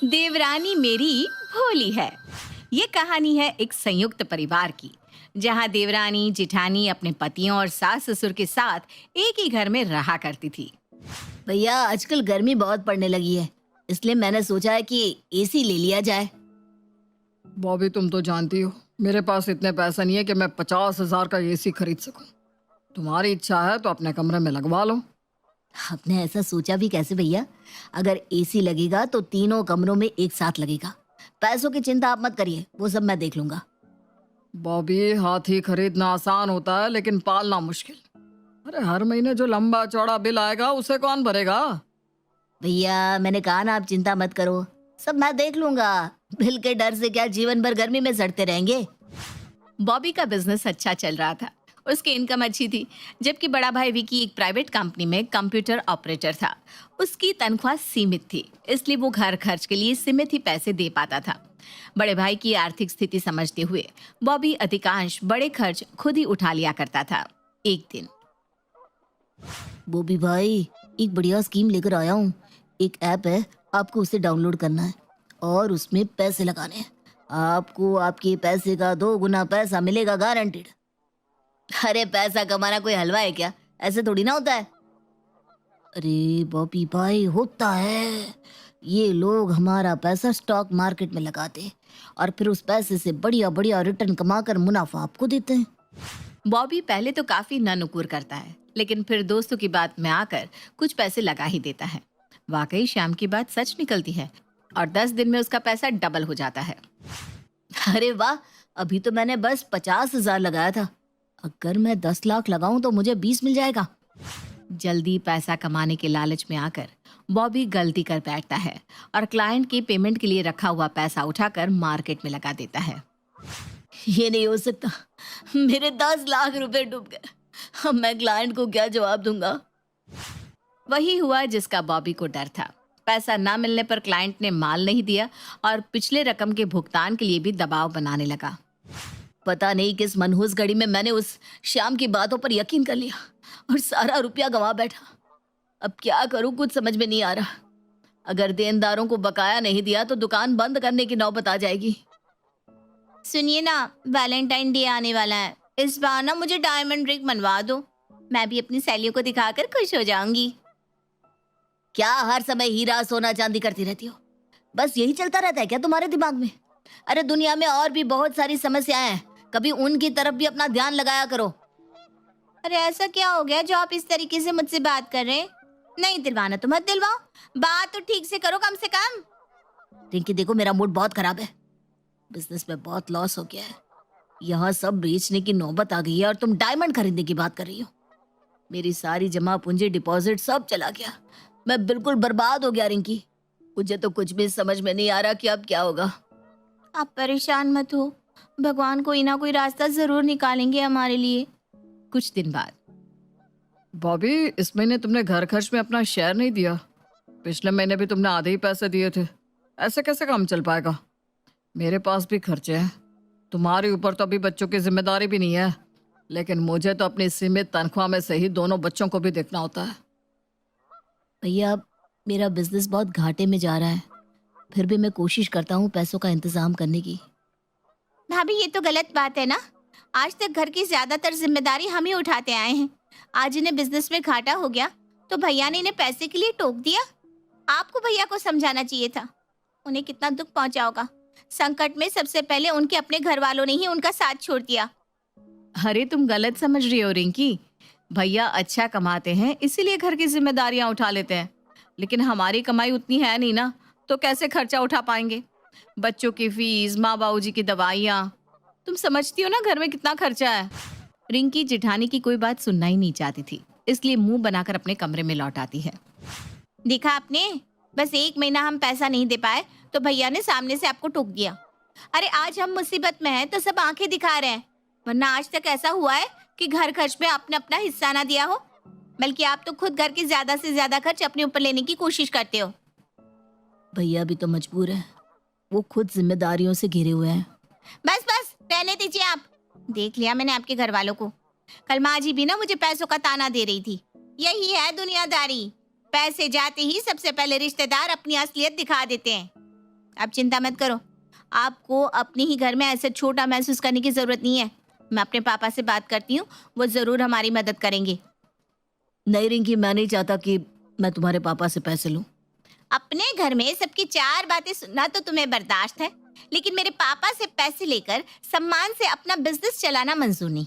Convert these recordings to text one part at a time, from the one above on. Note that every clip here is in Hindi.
देवरानी मेरी भोली है। ये कहानी है एक संयुक्त परिवार की, जहाँ देवरानी जिठानी अपने पतियों और सास ससुर के साथ एक ही घर में रहा करती थी। भैया आजकल गर्मी बहुत पड़ने लगी है, इसलिए मैंने सोचा है कि एसी ले लिया जाए। बॉबी, तुम तो जानती हो मेरे पास इतने पैसे नहीं है कि मैं 50,000 का एसी खरीद सकूं। तुम्हारी इच्छा है तो अपने कमरे में लगवा लो। आपने ऐसा सोचा भी कैसे भैया? अगर एसी लगेगा तो तीनों कमरों में एक साथ लगेगा। पैसों की चिंता आप मत करिए, वो सब मैं देख लूंगा। बॉबी, हाथी खरीदना आसान होता है लेकिन पालना मुश्किल। अरे हर महीने जो लंबा चौड़ा बिल आएगा उसे कौन भरेगा? भैया मैंने कहा ना, आप चिंता मत करो, सब मैं देख लूंगा। बिल के डर से क्या जीवन भर गर्मी में सड़ते रहेंगे। बॉबी का बिजनेस अच्छा चल रहा था, उसकी इनकम अच्छी थी, जबकि बड़ा भाई विकी एक प्राइवेट कंपनी में कंप्यूटर ऑपरेटर था। उसकी तनख्वाह सीमित थी, इसलिए वो घर खर्च के लिए सीमित ही पैसे दे पाता था। बड़े भाई की आर्थिक स्थिति समझते हुए बॉबी अधिकांश बड़े खर्च खुद ही उठा लिया करता था। एक दिन बॉबी भाई, एक बढ़िया स्कीम लेकर आया हूँ। एक ऐप है, आपको उसे डाउनलोड करना है और उसमें पैसे लगाने हैं। आपको आपके पैसे का 2 गुना पैसा मिलेगा, गारंटीड। अरे पैसा कमाना कोई हलवा है क्या? ऐसे थोड़ी ना होता है। अरे बॉबी भाई, होता है। ये लोग हमारा पैसा स्टॉक मार्केट में लगाते हैं और फिर उस पैसे से बढ़िया बढ़िया रिटर्न कमाकर मुनाफा आपको देते हैं। बॉबी पहले तो काफी नानुकुर करता है, लेकिन फिर दोस्तों की बात में आकर कुछ पैसे लगा ही देता है। वाकई शाम की बात सच निकलती है और 10 दिन में उसका पैसा डबल हो जाता है। अरे वाह, अभी तो मैंने बस 50,000 लगाया था। अगर मैं 10 लाख लगाऊं तो मुझे 20 मिल जाएगा। जल्दी पैसा कमाने के लालच में आकर बॉबी गलती कर बैठता है और क्लाइंट की पेमेंट के लिए रखा हुआ पैसा उठाकर मार्केट में लगा देता है। ये नहीं हो सकता, मेरे 10 लाख रुपए डूब गए। अब मैं क्लाइंट को क्या जवाब दूंगा? वही हुआ जिसका बॉबी को डर था। पैसा ना मिलने पर क्लाइंट ने माल नहीं दिया और पिछले रकम के भुगतान के लिए भी दबाव बनाने लगा। पता नहीं किस मनहूस घड़ी में मैंने उस शाम की बातों पर यकीन कर लिया और सारा रुपया गंवा बैठा। अब क्या करूं, कुछ समझ में नहीं आ रहा। अगर देनदारों को बकाया नहीं दिया तो दुकान बंद करने की नौबत आ जाएगी। सुनिए ना, वैलेंटाइन डे आने वाला है, इस बार ना मुझे डायमंड रिंग बनवा दो। मैं भी अपनी सहेलियों को दिखाकर खुश हो जाऊंगी। क्या हर समय हीरा सोना चांदी करती रहती हो? बस यही चलता रहता है क्या तुम्हारे दिमाग में? अरे दुनिया में और भी बहुत सारी समस्याएं हैं, कभी उनकी तरफ भी अपना ध्यान लगाया करो। अरे ऐसा क्या हो गया जो आप इस तरीके से मुझसे बात कर रहे हैं? नहीं दिलवाना तो मत दिलवाओ, बात तो ठीक से करो कम से कम। रिंकी देखो, मेरा मूड बहुत खराब है। बिजनेस में बहुत लॉस हो गया है। यहाँ सब बेचने की नौबत आ गई है और तुम डायमंड खरीदने की बात कर रही हो। मेरी सारी जमा पूंजी डिपॉजिट सब चला गया। मैं बिल्कुल बर्बाद हो गया रिंकी। मुझे तो कुछ भी समझ में नहीं आ रहा कि अब क्या होगा। आप परेशान मत हो, भगवान कोई ना कोई रास्ता जरूर निकालेंगे हमारे लिए। कुछ दिन बाद बॉबी, इस महीने तुमने घर खर्च में अपना शेयर नहीं दिया। पिछले महीने भी तुमने आधे ही पैसे दिए थे। ऐसे कैसे काम चल पाएगा? मेरे पास भी खर्चे हैं। तुम्हारे ऊपर तो अभी बच्चों की जिम्मेदारी भी नहीं है, लेकिन मुझे तो अपनी सीमित तनख्वाह में से ही दोनों बच्चों को भी देखना होता है। भैया मेरा बिजनेस बहुत घाटे में जा रहा है, फिर भी मैं कोशिश करता हूँ पैसों का इंतजाम करने की। भाभी ये तो गलत बात है ना, आज तक घर की ज्यादातर जिम्मेदारी हम ही उठाते आए हैं। आज इन्हें बिजनेस में घाटा हो गया तो भैया ने इन्हें पैसे के लिए टोक दिया। आपको भैया को समझाना चाहिए था, उन्हें कितना दुख पहुंचा होगा। संकट में सबसे पहले उनके अपने घर वालों ने ही उनका साथ छोड़ दिया। अरे तुम गलत समझ रही हो रिंकी। भैया अच्छा कमाते हैं इसीलिए घर की जिम्मेदारियां उठा लेते हैं, लेकिन हमारी कमाई उतनी है नहीं ना, तो कैसे खर्चा उठा पाएंगे? बच्चों की फीस, माँ बाबूजी की दवाइयाँ, तुम समझती हो ना घर में कितना खर्चा है। रिंकी जिठानी की कोई बात सुनना ही नहीं चाहती थी, इसलिए मुंह बनाकर अपने कमरे में लौट आती है। देखा आपने, बस 1 महीना हम पैसा नहीं दे पाए तो भैया ने सामने से आपको टोक दिया। अरे आज हम मुसीबत में हैं तो सब आंखें दिखा रहे हैं, वरना आज तक ऐसा हुआ है कि घर खर्च में आपने अपना हिस्सा ना दिया हो, बल्कि आप तो खुद घर के ज्यादा से ज्यादा खर्च अपने ऊपर लेने की कोशिश करते हो। भैया भी तो मजबूर है, वो खुद जिम्मेदारियों से घिरे हुए हैं। बस बस रहने दीजिए आप। देख लिया मैंने आपके घर वालों को। कल माँ जी भी ना मुझे पैसों का ताना दे रही थी। यही है दुनियादारी, पैसे जाते ही सबसे पहले रिश्तेदार अपनी असलियत दिखा देते हैं। आप चिंता मत करो, आपको अपने ही घर में ऐसे छोटा महसूस करने की ज़रूरत नहीं है। मैं अपने पापा से बात करती हूँ, वो ज़रूर हमारी मदद करेंगे। नहीं रिंकी, मैं नहीं चाहता कि मैं तुम्हारे पापा से पैसे लूं। अपने घर में सबकी 4 बातें सुनना तो तुम्हें बर्दाश्त है, लेकिन मेरे पापा से पैसे लेकर सम्मान से अपना बिजनेस चलाना मंजूर नहीं।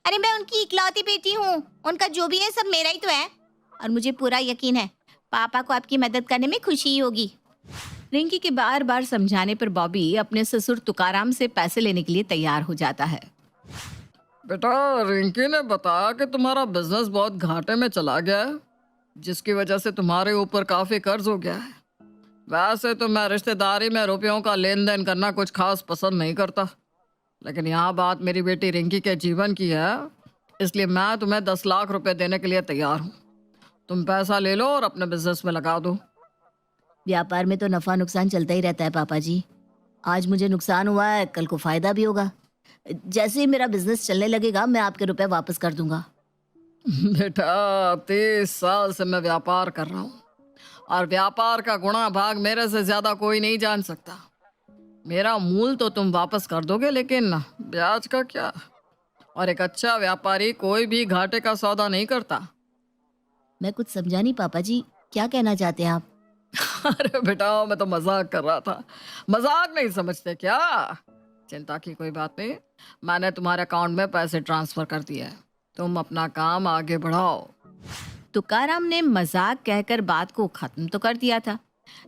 अरे मैं उनकी इकलौती बेटी हूँ, उनका जो भी है सब मेरा ही तो है। और मुझे पूरा यकीन है पापा को आपकी मदद करने में खुशी ही होगी। रिंकी के बार बार समझाने पर बॉबी अपने ससुर तुकाराम से पैसे लेने के लिए तैयार हो जाता है। बेटा, रिंकी ने बताया कि तुम्हारा बिजनेस बहुत घाटे में चला गया है, जिसकी वजह से तुम्हारे ऊपर काफी कर्ज हो गया है। वैसे तो मैं रिश्तेदारी में रुपयों का लेन देन करना कुछ खास पसंद नहीं करता, लेकिन यहाँ बात मेरी बेटी रिंकी के जीवन की है, इसलिए मैं तुम्हें 10 लाख रुपए देने के लिए तैयार हूँ। तुम पैसा ले लो और अपने बिजनेस में लगा दो। व्यापार में तो नफा नुकसान चलता ही रहता है पापा जी। आज मुझे नुकसान हुआ है, कल को फायदा भी होगा। जैसे ही मेरा बिजनेस चलने लगेगा मैं आपके रुपए वापस कर दूंगा। बेटा, 30 साल से मैं व्यापार कर रहा हूँ और व्यापार का गुणा भाग मेरे से ज्यादा कोई नहीं जान सकता। मेरा मूल तो तुम वापस कर दोगे, लेकिन ब्याज का क्या? और एक अच्छा व्यापारी कोई भी घाटे का सौदा नहीं करता। मैं कुछ समझा नहीं पापा जी, क्या कहना चाहते हैं आप? अरे बेटा, मैं तो मजाक कर रहा था। मजाक नहीं समझते क्या? चिंता की कोई बात नहीं, मैंने तुम्हारे अकाउंट में पैसे ट्रांसफर कर दिए हैं। तुम अपना काम आगे बढ़ाओ। तुकाराम ने मजाक कहकर बात को खत्म तो कर दिया था,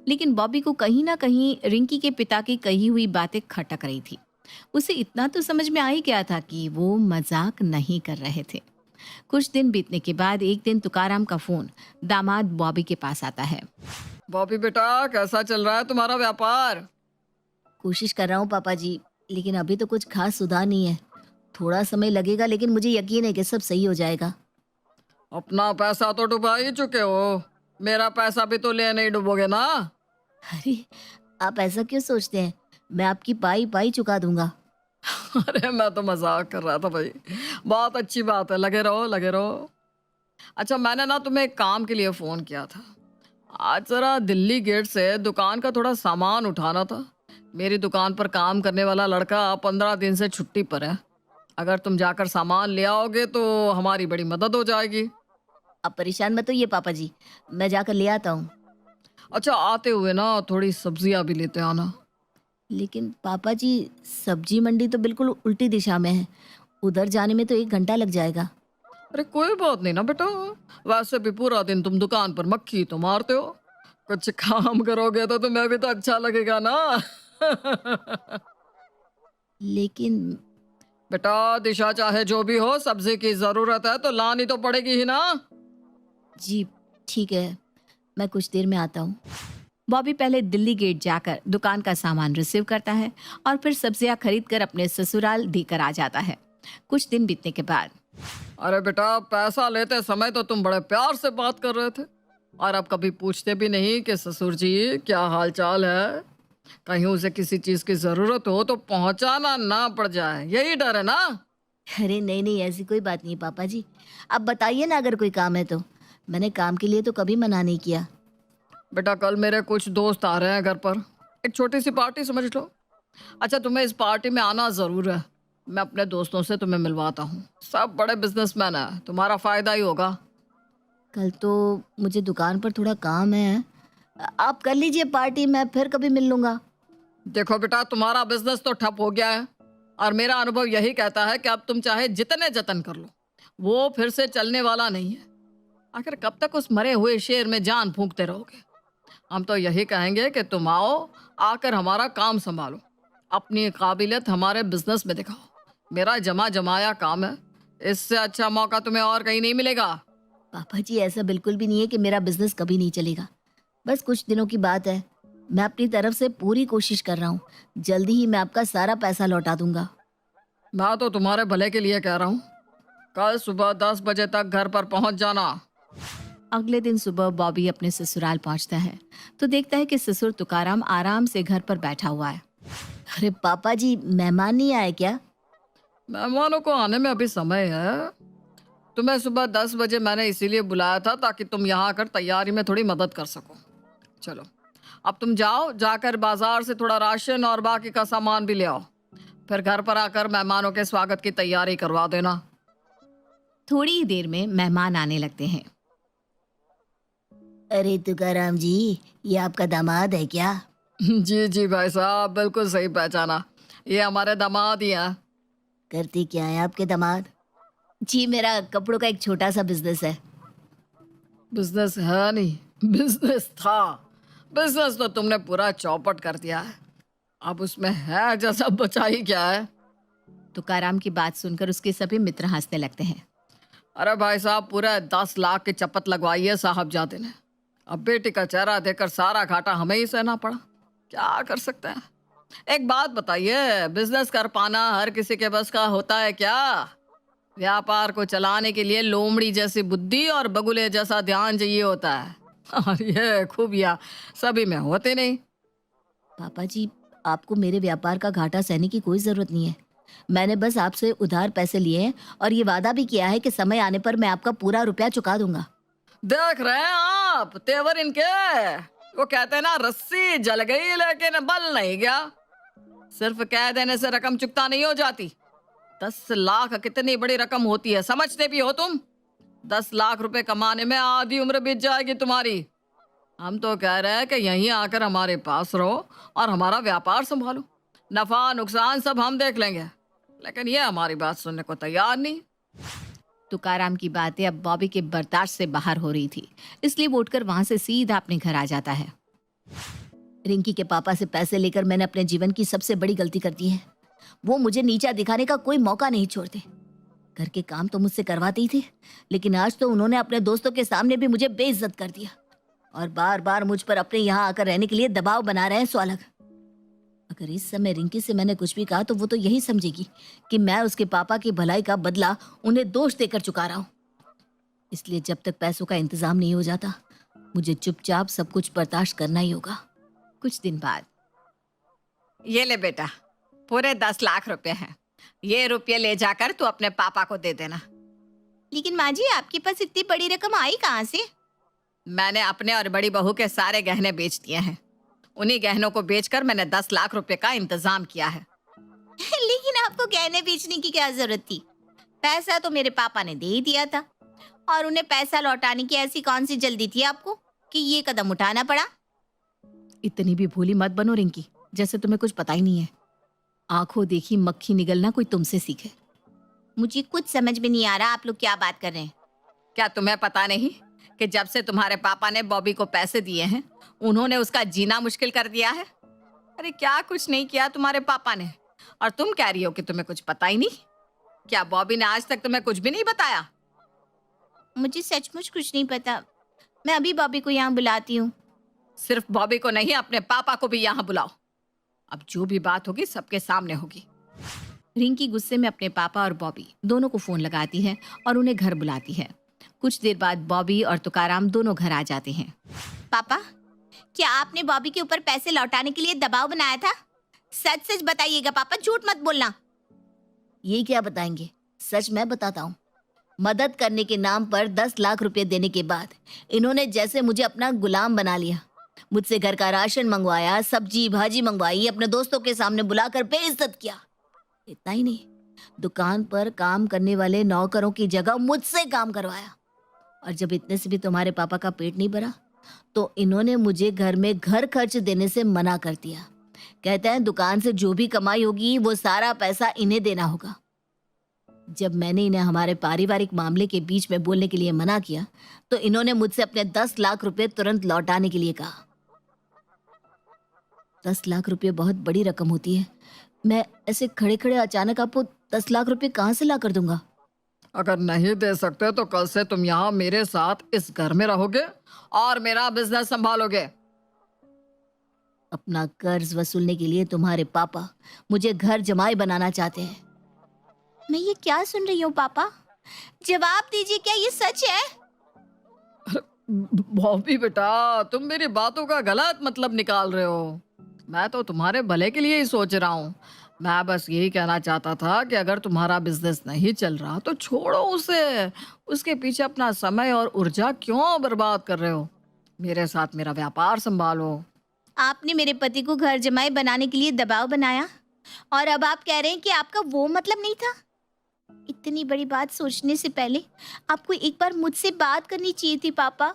लेकिन बॉबी को कहीं ना कहीं रिंकी के पिता की कही हुई बातें खटक रही थी। उसे इतना तो समझ में आ ही गया था कि वो मजाक नहीं कर रहे थे। कुछ दिन बीतने के बाद एक दिन तुकाराम का फोन दामाद बॉबी के पास आता है। बॉबी बेटा, कैसा चल रहा है तुम्हारा व्यापार? कोशिश कर रहा हूँ पापा जी, लेकिन अभी तो कुछ खास सुधार नहीं है। थोड़ा समय लगेगा, लेकिन मुझे यकीन है कि सब सही हो जाएगा। अपना पैसा तो डुबा ही चुके हो, मेरा पैसा भी तो ले नहीं डुबोगे ना? अरे आप ऐसा क्यों सोचते हैं? मैं आपकी पाई पाई चुका दूंगा। अरे मैं तो मजाक कर रहा था भाई। बहुत अच्छी बात है, लगे रहो लगे रहो। अच्छा, मैंने ना तुम्हें एक काम के लिए फ़ोन किया था। आज ज़रा दिल्ली गेट से दुकान का थोड़ा सामान उठाना था। मेरी दुकान पर काम करने वाला लड़का 15 दिन से छुट्टी पर है। अगर तुम जाकर सामान ले आओगे तो हमारी बड़ी मदद हो जाएगी। आप परेशान मत होइए पापा जी, मैं जाकर ले आता हूँ। अच्छा, आते हुए ना थोड़ी सब्जियां भी लेते आना। लेकिन पापा जी, सब्जी मंडी तो बिल्कुल उल्टी दिशा में है, उधर जाने में तो 1 घंटा लग जाएगा। अरे कोई बात नहीं ना बेटा, वैसे भी पूरा दिन तुम दुकान पर मक्खी तो मारते हो। कुछ काम करोगे तो तुम्हें भी तो अच्छा लगेगा ना। लेकिन बेटा, दिशा चाहे जो भी हो, सब्जी की जरूरत है तो लानी तो पड़ेगी ही ना। जी ठीक है, मैं कुछ देर में आता हूँ। बॉबी पहले दिल्ली गेट जाकर दुकान का सामान रिसीव करता है और फिर सब्जियां खरीद कर अपने ससुराल देकर आ जाता है। कुछ दिन बीतने के बाद अरे बेटा, पैसा लेते समय तो तुम बड़े प्यार से बात कर रहे थे, और अब कभी पूछते भी नहीं कि ससुर जी क्या हाल चाल है। कहीं उसे किसी चीज की जरूरत हो तो पहुंचाना ना पड़ जाए, यही डर है ना? अरे नहीं नहीं, ऐसी कोई बात नहीं पापा जी। आप बताइए ना, अगर कोई काम है तो। मैंने काम के लिए तो कभी मना नहीं किया। बेटा, कल मेरे कुछ दोस्त आ रहे हैं घर पर, एक छोटी सी पार्टी समझ लो। अच्छा, तुम्हें इस पार्टी में आना जरूर है। मैं अपने दोस्तों से तुम्हें मिलवाता हूँ, सब बड़े बिजनेसमैन हैं, तुम्हारा फायदा ही होगा। कल तो मुझे दुकान पर थोड़ा काम है, आप कर लीजिए पार्टी, मैं फिर कभी मिल लूंगा। देखो बेटा, तुम्हारा बिजनेस तो ठप हो गया है, और मेरा अनुभव यही कहता है कि अब तुम चाहे जितने जतन कर लो, वो फिर से चलने वाला नहीं है। आखिर कब तक उस मरे हुए शेर में जान फूंकते रहोगे? हम तो यही कहेंगे कि तुम आओ, आकर हमारा काम संभालो, अपनी काबिलियत हमारे बिजनेस में दिखाओ। मेरा जमा जमाया काम है, इससे अच्छा मौका तुम्हें और कहीं नहीं मिलेगा। पापा जी, ऐसा बिल्कुल भी नहीं है कि मेरा बिजनेस कभी नहीं चलेगा। बस कुछ दिनों की बात है, मैं अपनी तरफ से पूरी कोशिश कर रहा हूँ। जल्दी ही मैं आपका सारा पैसा लौटा दूंगा। मैं तो तुम्हारे भले के लिए कह रहा हूँ। कल सुबह 10 बजे तक घर पर पहुंच जाना। अगले दिन सुबह बॉबी अपने ससुराल पहुंचता है तो देखता है कि ससुर तुकाराम आराम से घर पर बैठा हुआ है। अरे पापा जी, मेहमान नहीं आए क्या? मेहमानों को आने में अभी समय है। तुम्हें सुबह 10 बजे मैंने इसीलिए बुलाया था ताकि तुम यहाँ आकर तैयारी में थोड़ी मदद कर सको। चलो, अब तुम जाओ, जाकर बाजार से थोड़ा राशन और बाकी का सामान भी ले आओ। फिर घर पर आकर मेहमानों के स्वागत की तैयारी करवा देना। थोड़ी ही देर में मेहमान आने लगते हैं। अरे तुकाराम जी, ये आपका दामाद है क्या? जी जी भाई साहब, बिल्कुल सही पहचाना, ये हमारे दामाद ही हैं। करते क्या है आपके दामाद? जी, मेरा कपड़ों का एक छोटा सा बिजनेस है। बिजनेस है नहीं, बिजनेस था। बिजनेस तो तुमने पूरा चौपट कर दिया है, अब उसमें है जैसा बचा ही क्या है। तुकाराम की बात सुनकर उसके सभी मित्र हंसने लगते हैं। अरे भाई साहब, पूरा 10 लाख की चपत लगवाई है साहबजादे ने। अब बेटी का चेहरा देखकर सारा घाटा हमें ही सहना पड़ा, क्या कर सकते हैं। एक बात बताइए, बिजनेस कर पाना हर किसी के बस का होता है क्या? व्यापार को चलाने के लिए लोमड़ी जैसी बुद्धि और बगुले जैसा ध्यान चाहिए होता है, और ये खूबियां सभी में होते नहीं। पापा जी, आपको मेरे व्यापार का घाटा सहने की कोई जरूरत नहीं है। मैंने बस आपसे उधार पैसे लिए हैं और ये वादा भी किया है कि समय आने पर मैं आपका पूरा रुपया चुका दूंगा। देख रहे हैं आप तेवर इनके। वो कहते हैं ना, रस्सी जल गई लेकिन बल नहीं गया। सिर्फ कह देने से रकम चुकता नहीं हो जाती। 10 लाख कितनी बड़ी रकम होती है, समझते भी हो तुम? 10 लाख रुपए कमाने में आधी उम्र बीत जाएगी तुम्हारी। हम तो कह रहे हैं कि यहीं आकर हमारे पास रहो और हमारा व्यापार संभालो, नफा नुकसान सब हम देख लेंगे। लेकिन ये हमारी बात सुनने को तैयार नहीं। तुकाराम की बातें अब बॉबी के बर्दाश्त से बाहर हो रही थी, इसलिए वो उठकर वहां से सीधा अपने घर आ जाता है। रिंकी के पापा से पैसे लेकर मैंने अपने जीवन की सबसे बड़ी गलती कर दी है। वो मुझे नीचा दिखाने का कोई मौका नहीं छोड़ते। घर के काम तो मुझसे करवाते ही थे, लेकिन आज तो उन्होंने अपने दोस्तों के सामने भी मुझे बेइज्जत कर दिया और बार बार मुझ पर अपने यहाँ आकर रहने के लिए दबाव बना रहे हैं। सो अलग, अगर इस समय रिंकी से मैंने कुछ भी कहा तो वो तो यही समझेगी कि मैं उसके पापा की भलाई का बदला उन्हें दोष देकर चुका रहा हूँ। इसलिए जब तक पैसों का इंतजाम नहीं हो जाता, मुझे चुपचाप सब कुछ बर्दाश्त करना ही होगा। कुछ दिन बाद, ये ले बेटा, पूरे 10 लाख रुपए हैं। ये रुपये ले जाकर तू अपने पापा को दे देना। लेकिन माँ जी, आपके पास इतनी बड़ी रकम आई कहाँ से? मैंने अपने और बड़ी बहू के सारे गहने बेच दिए हैं। उन्हीं गहनों को बेचकर मैंने 10 लाख रुपए का इंतजाम किया है। लेकिन आपको गहने बेचने की क्या जरूरत थी? पैसा तो मेरे पापा ने दे ही दिया था, और उन्हें पैसा लौटाने की ऐसी कौन सी जल्दी थी आपको कि ये कदम उठाना पड़ा? इतनी भी भोली मत बनो रिंकी, जैसे तुम्हें कुछ पता ही नहीं है। आंखों देखी मक्खी निगलना कोई तुमसे सीखे। मुझे कुछ समझ में नहीं आ रहा, आप लोग क्या बात कर रहे हैं? क्या तुम्हें पता नहीं कि जब से तुम्हारे पापा ने बॉबी को पैसे दिए हैं, उन्होंने उसका जीना मुश्किल कर दिया है? अरे क्या कुछ नहीं किया तुम्हारे पापा ने, और तुम कह रही हो कि तुम्हें कुछ पता ही नहीं? क्या बॉबी ने आज तक तुम्हें कुछ भी नहीं बताया? मुझे सचमुच कुछ नहीं पता। मैं अभी बॉबी को यहाँ बुलाती हूँ। सिर्फ बॉबी को नहीं, अपने पापा को भी यहाँ बुलाओ। अब जो भी बात होगी सबके सामने होगी। रिंकी गुस्से में अपने पापा और बॉबी दोनों को फोन लगाती है और उन्हें घर बुलाती है। कुछ देर बाद बॉबी और तुकाराम दोनों घर आ जाते हैं। पापा, क्या आपने बॉबी के ऊपर पैसे लौटाने के लिए दबाव बनाया था? सच सच बताइएगा पापा, झूठ मत बोलना। ये क्या बताएंगे, सच मैं बताता हूँ। मदद करने के नाम पर 10 लाख रुपए देने के बाद इन्होंने जैसे मुझे अपना गुलाम बना लिया। मुझसे घर का राशन मंगवाया, सब्जी भाजी मंगवाई, अपने दोस्तों के सामने बुलाकर बेइज्जत किया। इतना ही नहीं, दुकान पर काम करने वाले नौकरों की जगह मुझसे काम करवाया। और जब इतने से भी तुम्हारे पापा का पेट नहीं भरा, तो इन्होंने मुझे घर में घर खर्च देने से मना कर दिया। कहते हैं दुकान से जो भी कमाई होगी वो सारा पैसा इन्हें देना होगा। जब मैंने इन्हें हमारे पारिवारिक मामले के बीच में बोलने के लिए मना किया, तो इन्होंने मुझसे अपने 10 लाख रुपए तुरंत लौटाने के लिए कहा। 10 लाख रुपए बहुत बड़ी रकम होती है। मैं ऐसे खड़े खड़े अचानक आपको 10 लाख रुपए कहाँ से ला कर दूंगा? अगर नहीं दे सकते तो कल से तुम यहाँ मेरे साथ इस घर में रहोगे और मेरा बिजनेस संभालोगे। अपना कर्ज वसूलने के लिए तुम्हारे पापा मुझे घर जमाई बनाना चाहते हैं। मैं ये क्या सुन रही हूँ पापा? जवाब दीजिए, क्या ये सच है? बॉबी बेटा, तुम मेरी बातों का गलत मतलब निकाल रहे हो। मैं तो तुम्हारे भले के लिए ही सोच रहा हूँ। मैं बस यही कहना चाहता था कि अगर तुम्हारा बिजनेस नहीं चल रहा तो छोड़ो उसे। उसके पीछे अपना समय और ऊर्जा क्यों बर्बाद कर रहे हो? मेरे साथ मेरा व्यापार संभालो। आपने मेरे पति को घर जमाई बनाने के लिए दबाव बनाया और अब आप कह रहे हैं कि आपका वो मतलब नहीं था। इतनी बड़ी बात सोचने से पहले आपको एक बार मुझसे बात करनी चाहिए थी पापा।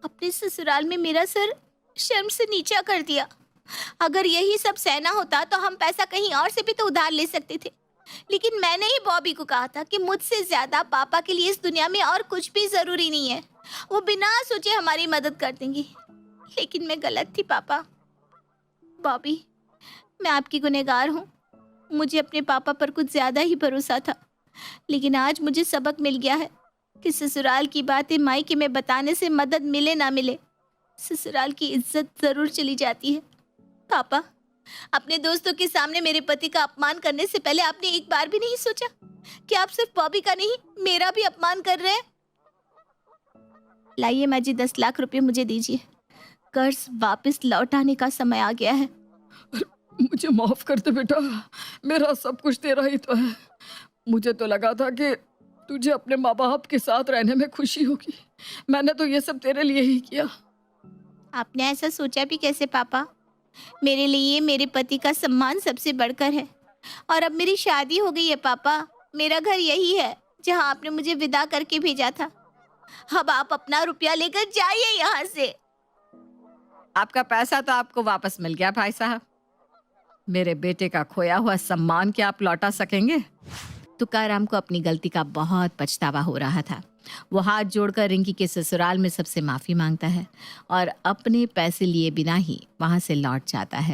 अपने ससुराल में मेरा सर शर्म से नीचा कर दिया। अगर यही सब सहना होता तो हम पैसा कहीं और से भी तो उधार ले सकते थे, लेकिन मैंने ही बॉबी को कहा था कि मुझसे ज्यादा पापा के लिए इस दुनिया में और कुछ भी जरूरी नहीं है, वो बिना सोचे हमारी मदद कर देंगी। लेकिन मैं गलत थी पापा। बॉबी, मैं आपकी गुनहगार हूँ। मुझे अपने पापा पर कुछ ज्यादा ही भरोसा था, लेकिन आज मुझे सबक मिल गया है कि ससुराल की बातें मायके में बताने से मदद मिले ना मिले, ससुराल की इज्जत जरूर चली जाती है। पापा, अपने दोस्तों के सामने मेरे पति का अपमान करने से पहले आपने एक बार भी नहीं सोचा कि आप सिर्फ बॉबी का नहीं मेरा भी अपमान कर रहे हैं? लाइए माँ जी, 10 लाख रुपए मुझे दीजिए। कर्ज वापस लौटाने का समय आ गया है। मुझे माफ कर दे बेटा, मेरा सब कुछ तेरा ही तो है। मुझे तो लगा था कि तुझे अपने माँ बाप के साथ रहने में खुशी होगी। मैंने तो ये सब तेरे लिए ही किया। आपने ऐसा सोचा भी कैसे पापा? मेरे लिए मेरे पति का सम्मान सबसे बढ़कर है और अब मेरी शादी हो गई है पापा। मेरा घर यही है जहां आपने मुझे विदा करके भेजा था। अब आप अपना रुपया लेकर जाइए यहाँ से। आपका पैसा तो आपको वापस मिल गया भाई साहब। मेरे बेटे का खोया हुआ सम्मान क्या आप लौटा सकेंगे? तुकाराम को अपनी गलती का बहुत पछतावा हो रहा था। वो हाथ जोड़कर रिंकी के ससुराल में सबसे माफी मांगता है और अपने पैसे लिए बिना ही वहां से लौट जाता है।